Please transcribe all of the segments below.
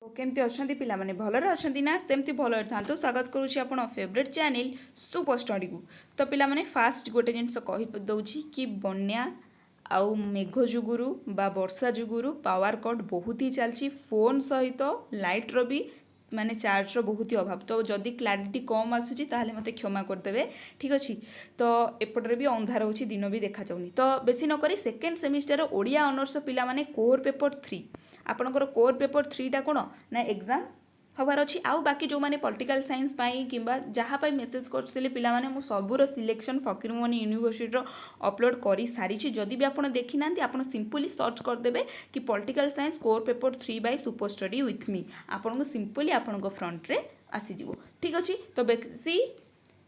केमती अच्छा पिलाने भलरे अच्छा ना सेमती भलरे था स्वागत करुच्ची आप फेवरेट चैनल सुपर स्टडी को। तो पिलाने फास्ट गोटे जिनस कहीदे कि बन्या आउ मेघ जुगुरु बा वर्षा जुगुरु पावर कट बहुत ही चलती फोन सहित लाइट्र भी माने चार्जर बहुत ही अभाव। तो जदि क्लारिटी कम आसूची ताहले मते क्षमा करदेवे, ठीक अच्छे। तो एपटे भी अंधार हो दिन भी देखा जाऊनी। तो बेसी नक सेकेंड सेमिस्टर ओडिया ऑनर्स पिला माने कोर पेपर 3 आपणकर कोर पेपर 3 टा कौन ना एग्जाम हबार अच्छी। आउ बाकी जो मैंने पॉलिटिकल साइंस कि जहाँ मेसेज करते पिलाने मु सबूर सिलेक्शन फकीरमोहन यूनिवर्सिटी अपलोड कर सारी। जदि भी आप देखी ना आप सिंपली सर्च करदे कि political science core paper 3 by super study with me आपको सिंपली आपण फ्रंट रे आसीज, ठीक अच्छे। तो बेसी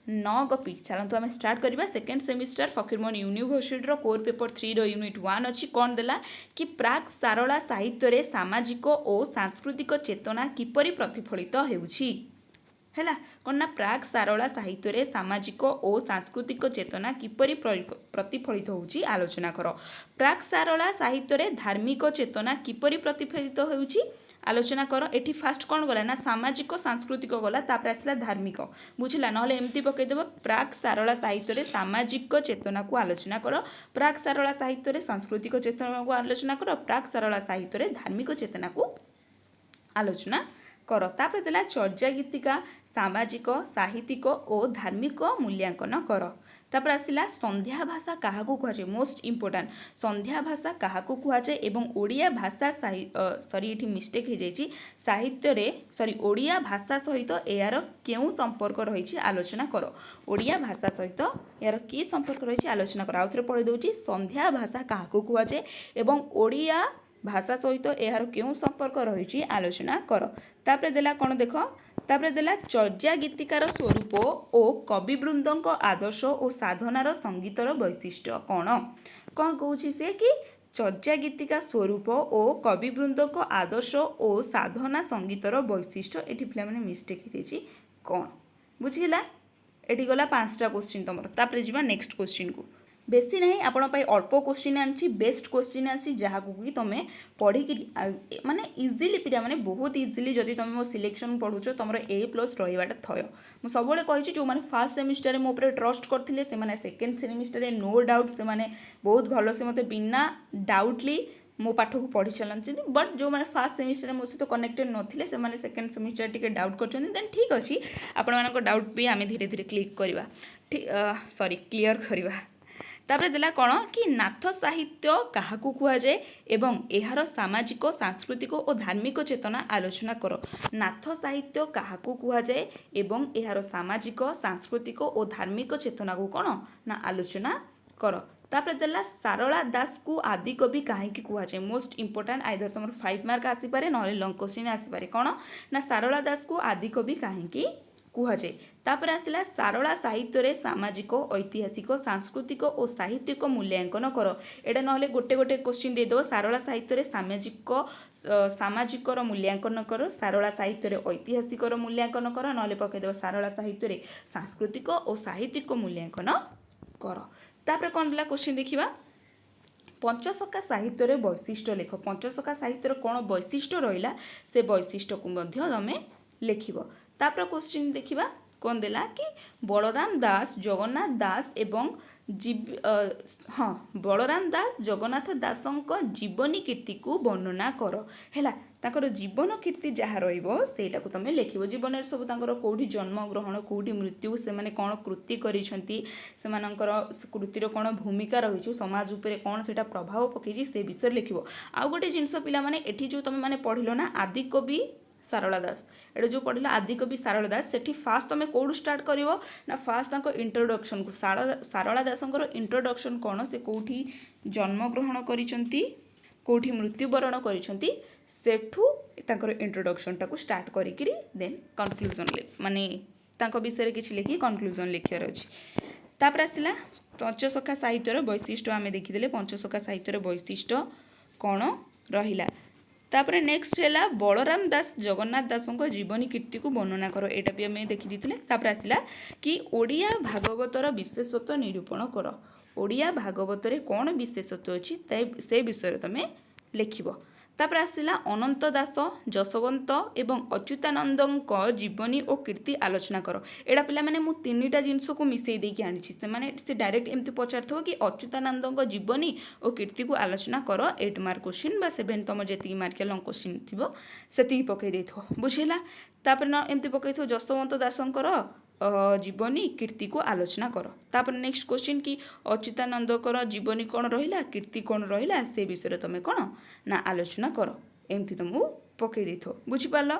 न गपी चलते आम स्टार्ट करवा second semester Fakir Mohan university core paper 3 unit 1 अच्छी कौन देला कि प्राक सारला साहित्य सामाजिक और सांस्कृतिक चेतना किपरि प्रतिफलित होउछि हैला कौन ना प्राक सारला साहित्य सामाजिक और सांस्कृतिक चेतना किपरि प्रतिफलित होउछि आलोचना कर। प्राक सारला साहित्य धार्मिक चेतना किपरि प्रतिफलित होउछि आलोचना कर। एठी फास्ट कौन गला ना सामाजिक सांस्कृतिक गला तापर आसला धार्मिक, बुझला ना एमती पकईदेव प्राक सारला साहित्य सामाजिक चेतना को आलोचना कर, प्राक सारला साहित्य सांस्कृतिक चेतना को आलोचना कर, प्राक सारला साहित्य धार्मिक चेतना को आलोचना कर। तापर देला चर्चा गीतिका सामाजिक साहित्यिक और धार्मिक मूल्यांकन कर। तापर आसला संध्या भाषा क्या कहुए मोस्ट इम्पोर्टाट संध्या भाषा क्या कहुए एवं ओडिया भाषा सॉरी ये मिस्टेक हो जाए साहित्य सॉरी ओडिया भाषा सहित यार क्यों संपर्क रही आलोचना कर। ओडिया भाषा सहित यार कि संपर्क रही आलोचना कर। आउ थे पढ़ी दूसरी संध्या भाषा क्या कहुए एवं ओडिया भाषा सहित यार क्यों संपर्क रही आलोचना कर। तापर देला कौन देख तापर देला चर्या गीतिकार स्वरूप और कविवृंद आदर्श और साधनार संगीतर वैशिष्ट्य कौन कौन कहूँ से कि चर्या गीतिका स्वरूप और कविवृंद आदर्श और साधना संगीतर वैशिष्ट्य ये पे मैंने मिस्टेक हो कौन बुझीला। ये गला 5टा क्वेश्चन तुम तापर जा नेक्स्ट क्वेश्चन को बेसी नहीं आपण अल्प क्वेश्चन आनी बेस्ट क्वेश्चन आसी जहाँ कि तुम पढ़ी माने इजिली पिला माने बहुत इजिली जदि तुम मो सिलेक्शन पढ़ुच तुम A+ रहीवाटा थय। मुझे सब कही जो मैंने फास्ट सेमिस्टर मो ट्रस्ट करते से सेकेंड सेमिस्टर नो डाउट से बहुत भल से मत बिना डाउटली मो पाठ को पढ़ी चलती। बट जो मैंने फास्ट सेमिस्टर मो सहित कनेक्टेड नथिले से माने सेकेंड सेमिस्टर टिके डाउट करछन देन ठीक अच्छे आपण मानको डाउट भी आम धीरे धीरे क्लिक करवा ठीक सॉरी क्लियर करवा। तापर देला कौन कि नाथ साहित्य क्या कहुए एवं यार सामाजिक सांस्कृतिक और धार्मिक चेतना आलोचना कर। नाथ साहित्य क्या कहुए एवं यार सामाजिक सांस्कृतिक और धार्मिक चेतना को कौन ना आलोचना कर। तापर देला सारला दास को आदि कवि कहीं कहुए मोस्ट इम्पोर्टाट आइदर तुम 5 मार्क आसीपे ना लंग क्वेश्चन आसीपे कौन ना सारला दास को आदि कवि कहीं कहुए। तापर आसला सारला साहित्य सामाजिक ऐतिहासिक सांस्कृतिक और साहित्यिक मूल्यांकन कर। एटा ना गोटे गोटे क्वेश्चन देदेव सारला साहित्य सामाजिक सामाजिक मूल्यांकन कर, सारला साहित्य ऐतिहासिक मूल्यांकन कर, ना पकईदेव सारला साहित्य सांस्कृतिक और साहित्यिक मूल्यांकन कर। तापर कौन दिला क्वेश्चन देखिबा पंचसखा साहित्य वैशिष्ट्य लेख। पंचसखा साहित्य कौन वैशिष्ट्य रहा से वैशिष्ट्य को मध्य तमें लिखिब। तापर क्वेश्चन देखिबा कौन देला कि बलराम दास जगन्नाथ दास एवं हाँ बलराम दास जगन्नाथ दासंक जीवनी कीर्ति को वर्णना कर हैला। ताकर जीवन कीर्ति जहाँ रहीटा को तुम लिखिब। जीवन सब कौटी जन्म ग्रहण कौटी मृत्यु से माने कौन कृति करिसेंती सेमानंकर कृतिर कौन भूमिका रही समाज उपरे कौन से प्रभाव पकई से विषय लिखिब। आउ गोटे जिनस पिला माने एठी जो तुम माने पढ़िल ना आदिकवि सारला दास एटा जो पढ़ल आदिकवि सारला दास से फास्ट तुम कौटू स्टार्ट कर ना फास्ट इंट्रोडक्शन को सारला दासंकर इंट्रोडक्शन कौन से कौटी जन्म ग्रहण करिसेंती कौटी मृत्युवरण करिसेंती सेठू तांकर इंट्रोडक्शन टाको स्टार्ट करिकरी देन कंक्लूजन माने तांको विषय किछि लिखि कंक्लूजन लिखियार अछि। तापर आसिला पंचसखा साहित्यर वैशिष्ट्य आमे देखिदेले पंचसखा साहित्यर वैशिष्ट्य कौन रहिला। तापर नेक्स्ट है बलराम दास जगन्नाथ दासों जीवनी कीर्ति को वर्णना कर एटा भी आम देखी देते। तापर आसला कि ओडिया भागवतर विशेषत्व निरूपण कर। ओडिया भागवत कौन विशेषत्व अच्छी से विषय तुम लिखिब। तापर आसला अनंत दास जसवंत एवं अच्युतानंद जीवनी और कीर्ति आलोचना कर। एटा पिला माने मु तीनिटा जिनस को मिसई देकी आनी से माने से डायरेक्ट एमती पचार कि अच्युतानंद जीवनी और कीर्ति को आलोचना कर 8 मार्क क्वेश्चन बा 7 तम जी मार्क लंग क्वेश्चन थी से पकई दे बुझेगा। तापर न एमती पकई जसवंत दासंकर जीवनी कीर्ति को आलोचना कर। तापर नेक्स्ट क्वेश्चन कि अच्युतानंदकर जीवनी कौन रहा कीर्ति कौन रहा से विषय तुम कौन ना आलोचना कर एमती तुमको पकई दे बुझिपार।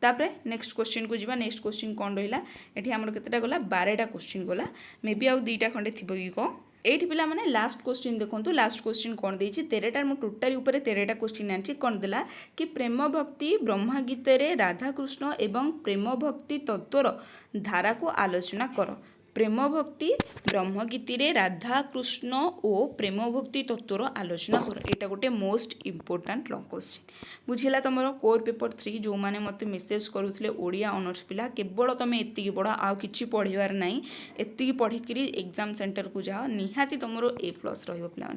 तापर नेक्स्ट क्वेश्चन को जीवा। नेक्स्ट क्वेश्चन कौन रहा ये आमर केतेटा गला 12टा क्वेश्चन गला मे बी आउ 2टा खंडे थी कि कौन एठी पिला माने लास्ट क्वेश्चन देखो। लास्ट क्वेश्चन कौन देछि 13टा मु टोटाली ऊपर 13टा क्वेश्चन आछि कौन देला कि प्रेम भक्ति ब्रह्म गीत रे राधा कृष्ण एवं प्रेम भक्ति तत्वर धारा को आलोचना कर। प्रेम भक्ति ब्रह्म गीति रे राधा कृष्ण और प्रेम भक्ति तत्वर आलोचना कर। यहाँ गोटे मोस्ट इम्पोर्टाट लंग क्वेश्चन बुझेगा तुम कोर पेपर 3 जो मैंने मत मेसेज करुले ओडिया ऑनर्स पिला केवल तुम एति पढ़ आउ कि पढ़ार ना एति पढ़िक एग्जाम सेंटर को जाओ निहाती तुम A+ रहा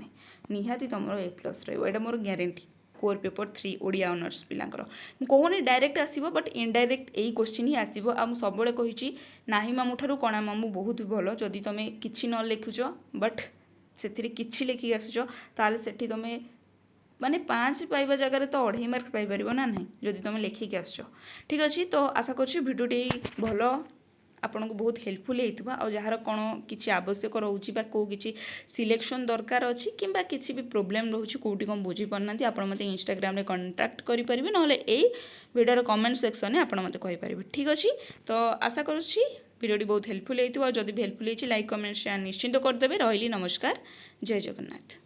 निहाती तुम A+ रहा मोर guarantee. Core paper 3 Odia honours पिलांकर कहूनी डायरेक्ट आसीबो बट इनडायरेक्ट यही क्वेश्चन ही आसीबो। आ मु सबले कहिची नाही मामू ठारू कणा मामू बहुत भल जदि तुम किछि न लिखुच बट से किछि लिखिक आसुच ताले सेठी तुम माने 5 पाइबा जगह तो 2.5 मार्क पाइपर ना ना जदि तुम लिखिक आसुच। ठीक अच्छे तो आशा करुँच भिडियोटी भल आपन को बहुत हेल्पफुल होइतबा और जार कौन किसी आवश्यक रोचे कौ कि सिलेक्शन दरकार अच्छी किंबा किसी भी प्रोब्लेम रोचे कौटी कौन बुझी पारना आपड़ मत इंस्टाग्राम रे कांटेक्ट करेंगे ना भिडियो कमेंट सेक्शन में आपड़ मत कहींपारे। ठीक अच्छे तो आशा करुँची भिडियोटी बहुत हेल्पफुल होइतबा और जदि हेल्पफुल होइछि लाइक कमेंट शेयर निश्चिंत करदेवे। रही नमस्कार जय जगन्नाथ।